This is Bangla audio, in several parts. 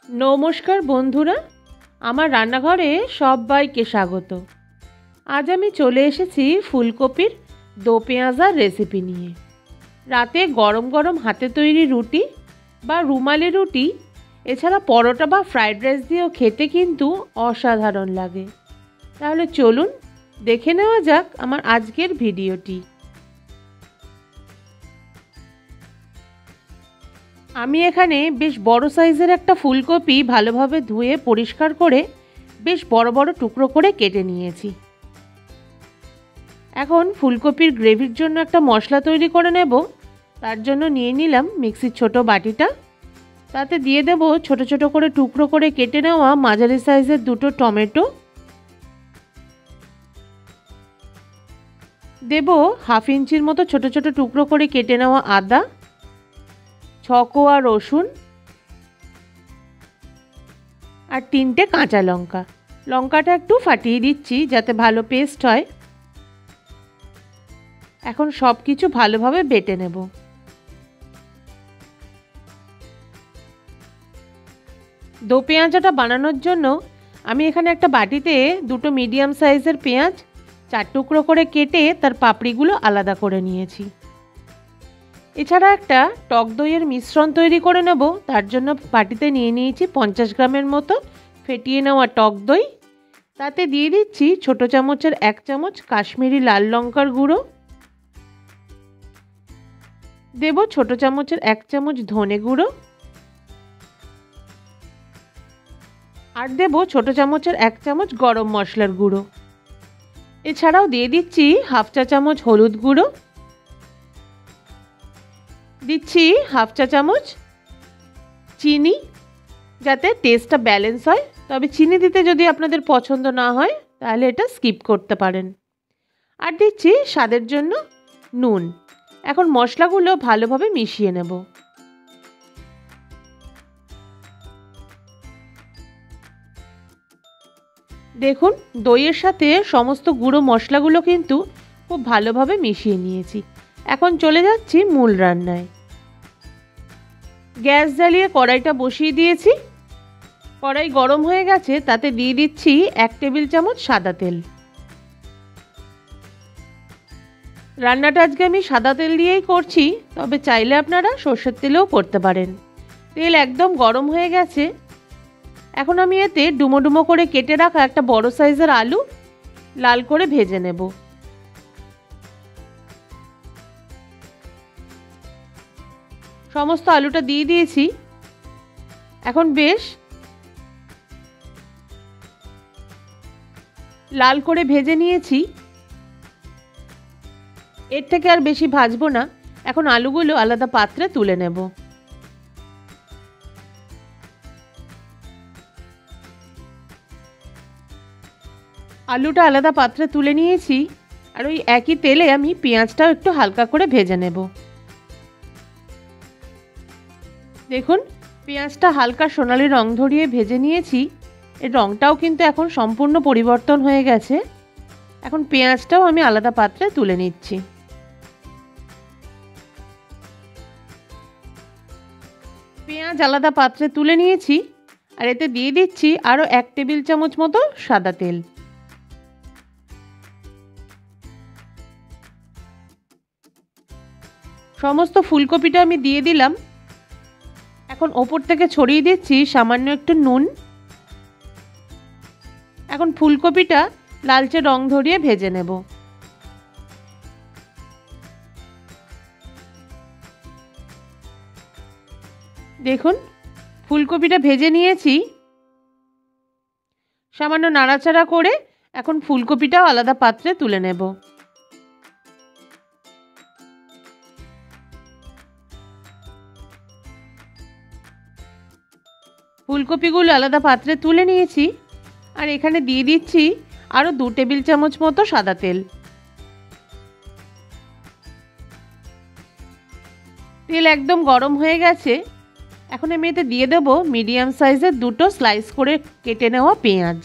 নমস্কার বন্ধুরা, আমার রান্নাঘরে সবাইকে স্বাগত। আজ আমি চলে এসেছি ফুলকপির দো পেঁয়াজার রেসিপি নিয়ে। রাতে গরম গরম হাতে তৈরি রুটি বা রুমালি রুটি, এছাড়া পরোটা বা ফ্রাইড রাইস দিয়েও খেতে কিন্তু অসাধারণ লাগে। তাহলে চলুন দেখে নেওয়া যাক আমার আজকের ভিডিওটি। আমি এখানে বেশ বড় সাইজের একটা ফুলকপি ভালোভাবে ধুয়ে পরিষ্কার করে বেশ বড় বড় টুকরো করে কেটে নিয়েছি। এখন ফুলকপির গ্রেভির জন্য একটা মশলা তৈরি করে নেব। তার জন্য নিয়ে নিলাম মিক্সির ছোট বাটিটা। তাতে দিয়ে দেব ছোট ছোট করে টুকরো করে কেটে নেওয়া মাঝারি সাইজের দুটো টমেটো, দেব হাফ ইঞ্চির মতো ছোট ছোট টুকরো করে কেটে নেওয়া আদা, 6 কোয়া রসুন আর 3টে কাঁচা লঙ্কা। লঙ্কাটা একটু ফাটিয়ে দিচ্ছি যাতে ভালো পেস্ট হয়। এখন সব কিছু ভালোভাবে বেটে নেব। দো পেঁয়াজাটা বানানোর জন্য আমি এখানে একটা বাটিতে দুটো মিডিয়াম সাইজের পেঁয়াজ 4 টুকরো করে কেটে তার পাপড়িগুলো আলাদা করে নিয়েছি। এছাড়া একটা টক দইয়ের মিশ্রণ তৈরি করে নেব। তার জন্য বাটিতে নিয়ে নিয়েছি 50 গ্রামের মতো ফেটিয়ে নেওয়া টক দই। তাতে দিয়ে দিচ্ছি ছোট চামচের 1 চামচ কাশ্মীরি লাল লঙ্কার গুঁড়ো, দেব ছোট চামচের 1 চামচ ধনে গুঁড়ো, আর দেব ছোট চামচের 1 চামচ গরম মশলার গুঁড়ো। এছাড়াও দিয়ে দিচ্ছি হাফ চা চামচ হলুদ গুঁড়ো, দিচ্ছি হাফ চা চামচ চিনি যাতে টেস্টটা ব্যালেন্স হয়। তবে চিনি দিতে যদি আপনাদের পছন্দ না হয় তাহলে এটা স্কিপ করতে পারেন। আর দিচ্ছি স্বাদের জন্য নুন। এখন মশলাগুলো ভালোভাবে মিশিয়ে নেব। দেখুন দইয়ের সাথে সমস্ত গুঁড়ো মশলাগুলো কিন্তু খুব ভালোভাবে মিশিয়ে নিয়েছি। এখন চলে যাচ্ছি মূল রান্নায়। গ্যাস জ্বালিয়ে কড়াইটা বসিয়ে দিয়েছি। কড়াই গরম হয়ে গেছে, তাতে দিয়ে দিচ্ছি 1 টেবিল চামচ সাদা তেল। রান্নাটা আজকে আমি সাদা তেল দিয়েই করছি, তবে চাইলে আপনারা সর্ষের তেলেও করতে পারেন। তেল একদম গরম হয়ে গেছে। এখন আমি এতে ডুমো ডুমো করে কেটে রাখা একটা বড় সাইজের আলু লাল করে ভেজে নেব। সমস্ত আলুটা দিয়ে দিয়েছি। এখন বেশ লাল করে ভেজে নিয়েছি। এর থেকে আর বেশি ভাজবো না। এখন আলুগুলো আলাদা পাত্রে তুলে নেব। আলুটা আলাদা পাত্রে তুলে নিয়েছি। আর ওই একই তেলে আমি পেঁয়াজটাও একটু হালকা করে ভেজে নেব। দেখুন পেঁয়াজটা হালকা সোনালি রং ধরিয়ে ভেজে নিয়েছি। এর রংটাও কিন্তু এখন সম্পূর্ণ পরিবর্তন হয়ে গেছে। এখন পেঁয়াজটাও আমি আলাদা পাত্রে তুলে নিচ্ছি। পেঁয়াজ আলাদা পাত্রে তুলে নিয়েছি। আর এতে দিয়ে দিচ্ছি আরও 1 টেবিল চামচ মতো সাদা তেল। সমস্ত ফুলকপিটা আমি দিয়ে দিলাম। এখন ওপর থেকে ছড়িয়ে দিচ্ছি সামান্য একটু নুন। এখন ফুলকপিটা লালচে রং ধরিয়ে ভেজে নেব। দেখুন ফুলকপিটা ভেজে নিয়েছি। সামান্য নাড়াচাড়া করে এখন ফুলকপিটাও আলাদা পাত্রে তুলে নেব। ফুলকপিগুলো আলাদা পাত্রে তুলে নিয়েছি। আর এখানে দিয়ে দিচ্ছি আরও 2 টেবিল চামচ মতো সাদা তেল। তেল একদম গরম হয়ে গেছে। এখন আমি এতে দিয়ে দেব মিডিয়াম সাইজের দুটো স্লাইস করে কেটে নেওয়া পেঁয়াজ।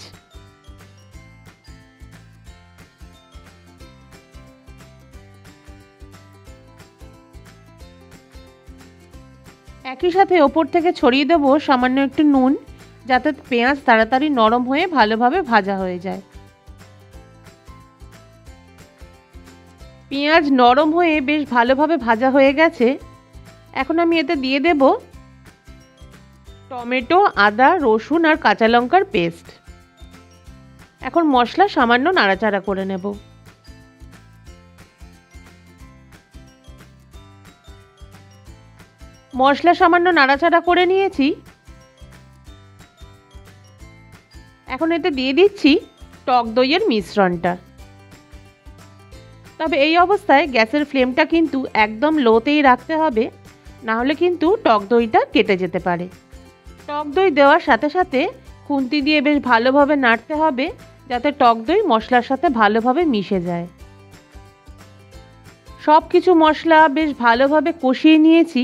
একই সাথে ওপর থেকে ছড়িয়ে দেবো সামান্য একটু নুন, যাতে পেঁয়াজ তাড়াতাড়ি নরম হয়ে ভালোভাবে ভাজা হয়ে যায়। পেঁয়াজ নরম হয়ে বেশ ভালোভাবে ভাজা হয়ে গেছে। এখন আমি এতে দিয়ে দেব টমেটো, আদা, রসুন আর কাঁচা লঙ্কার পেস্ট। এখন মশলা সামান্য নাড়াচাড়া করে নেব। মশলা সামান্য নাড়াচাড়া করে নিয়েছি। এখন এতে দিয়ে দিচ্ছি টক দইয়ের মিশ্রণটা। তবে এই অবস্থায় গ্যাসের ফ্লেমটা কিন্তু একদম লোতেই রাখতে হবে, না হলে কিন্তু টক দইটা কেটে যেতে পারে। টক দই দেওয়ার সাথে সাথে খুন্তি দিয়ে বেশ ভালোভাবে নাড়তে হবে, যাতে টক দই মশলার সাথে ভালোভাবে মিশে যায়। সব কিছু মশলা বেশ ভালোভাবে কষিয়ে নিয়েছি।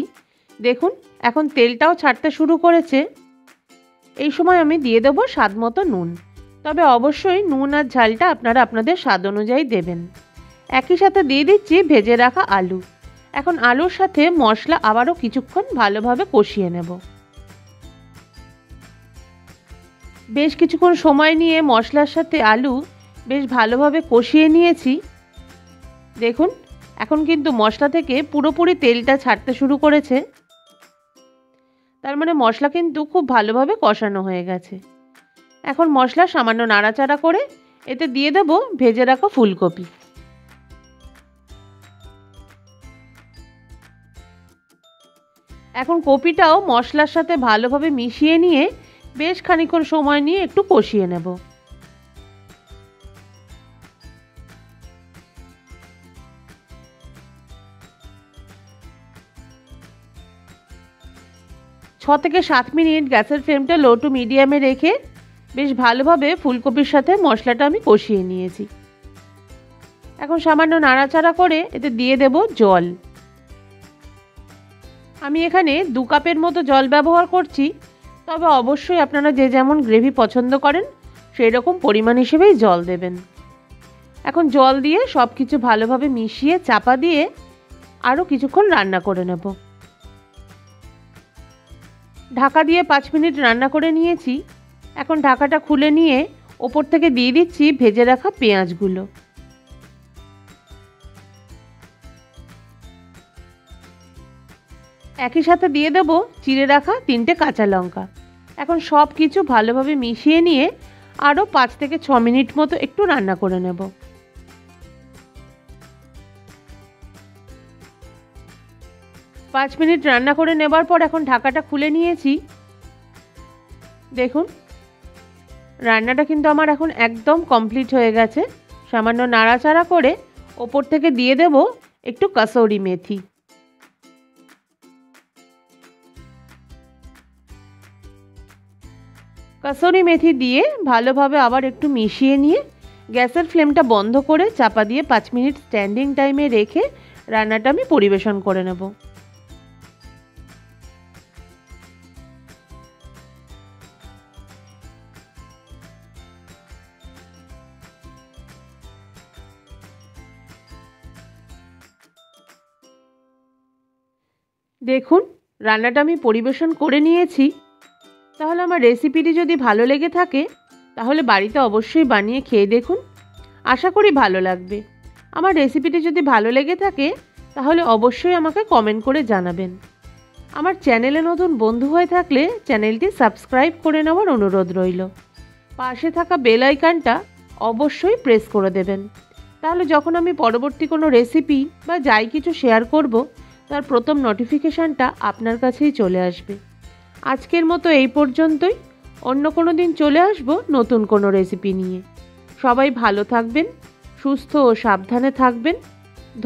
দেখুন এখন তেলটাও ছাড়তে শুরু করেছে। এই সময় আমি দিয়ে দেবো স্বাদ মতো নুন। তবে অবশ্যই নুন আর ঝালটা আপনারা আপনাদের স্বাদ অনুযায়ী দেবেন। একই সাথে দিয়ে দিচ্ছি ভেজে রাখা আলু। এখন আলুর সাথে মশলা আবারও কিছুক্ষণ ভালোভাবে কষিয়ে নেব। বেশ কিছুক্ষণ সময় নিয়ে মশলার সাথে আলু বেশ ভালোভাবে কষিয়ে নিয়েছি। দেখুন এখন কিন্তু মশলা থেকে পুরোপুরি তেলটা ছাড়তে শুরু করেছে। তার মানে মশলা কিন্তু খুব ভালোভাবে কষানো হয়ে গেছে। এখন মশলা সামান্য নাড়াচাড়া করে এতে দিয়ে দেব ভেজে রাখা ফুলকপি। এখন কপিটাও মশলার সাথে ভালোভাবে মিশিয়ে নিয়ে বেশ খানিকক্ষণ সময় নিয়ে একটু কষিয়ে নেব। ছ থেকে 7 মিনিট গ্যাসের ফ্লেমটা লো টু মিডিয়ামে রেখে বেশ ভালোভাবে ফুলকপির সাথে মশলাটা আমি কষিয়ে নিয়েছি। এখন সামান্য নাড়াচাড়া করে এতে দিয়ে দেব জল। আমি এখানে 2 কাপের মতো জল ব্যবহার করছি। তবে অবশ্যই আপনারা যে যেমন গ্রেভি পছন্দ করেন সেই রকম পরিমাণ হিসেবেই জল দেবেন। এখন জল দিয়ে সব কিছু ভালোভাবে মিশিয়ে চাপা দিয়ে আরও কিছুক্ষণ রান্না করে নেব। ঢাকা দিয়ে 5 মিনিট রান্না করে নিয়েছি। এখন ঢাকাটা খুলে নিয়ে ওপর থেকে দিয়ে দিচ্ছি ভেজে রাখা পেঁয়াজগুলো। একই সাথে দিয়ে দেব চিড়ে রাখা 3টে কাঁচা লঙ্কা। এখন সব কিছু ভালোভাবে মিশিয়ে নিয়ে আরও 5 থেকে 6 মিনিট মতো একটু রান্না করে নেব। পাঁচ মিনিট রান্না করে নেবার পর এখন ঢাকাটা খুলে নিয়েছি। দেখুন রান্নাটা কিন্তু আমার এখন একদম কমপ্লিট হয়ে গেছে। সামান্য নাড়াচাড়া করে ওপর থেকে দিয়ে দেব একটু কাসৌরি মেথি। কাসৌরি মেথি দিয়ে ভালোভাবে আবার একটু মিশিয়ে নিয়ে গ্যাসের ফ্লেমটা বন্ধ করে চাপা দিয়ে 5 মিনিট স্ট্যান্ডিং টাইমে রেখে রান্নাটা আমি পরিবেশন করে নেব। দেখুন রান্নাটা আমি পরিবেশন করে নিয়েছি। তাহলে আমার রেসিপিটি যদি ভালো লেগে থাকে তাহলে বাড়িতে অবশ্যই বানিয়ে খেয়ে দেখুন। আশা করি ভালো লাগবে। আমার রেসিপিটি যদি ভালো লেগে থাকে তাহলে অবশ্যই আমাকে কমেন্ট করে জানাবেন। আমার চ্যানেলে নতুন বন্ধু হয়ে থাকলে চ্যানেলটি সাবস্ক্রাইব করে নেওয়ার অনুরোধ রইল। পাশে থাকা বেল আইকনটা অবশ্যই প্রেস করে দেবেন। তাহলে যখন আমি পরবর্তী কোনো রেসিপি বা যাই কিছু শেয়ার করব তার প্রথম নোটিফিকেশানটা আপনার কাছেই চলে আসবে। আজকের মতো এই পর্যন্তই। অন্য কোনো দিন চলে আসব নতুন কোনো রেসিপি নিয়ে। সবাই ভালো থাকবেন, সুস্থ ও সাবধানে থাকবেন।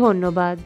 ধন্যবাদ।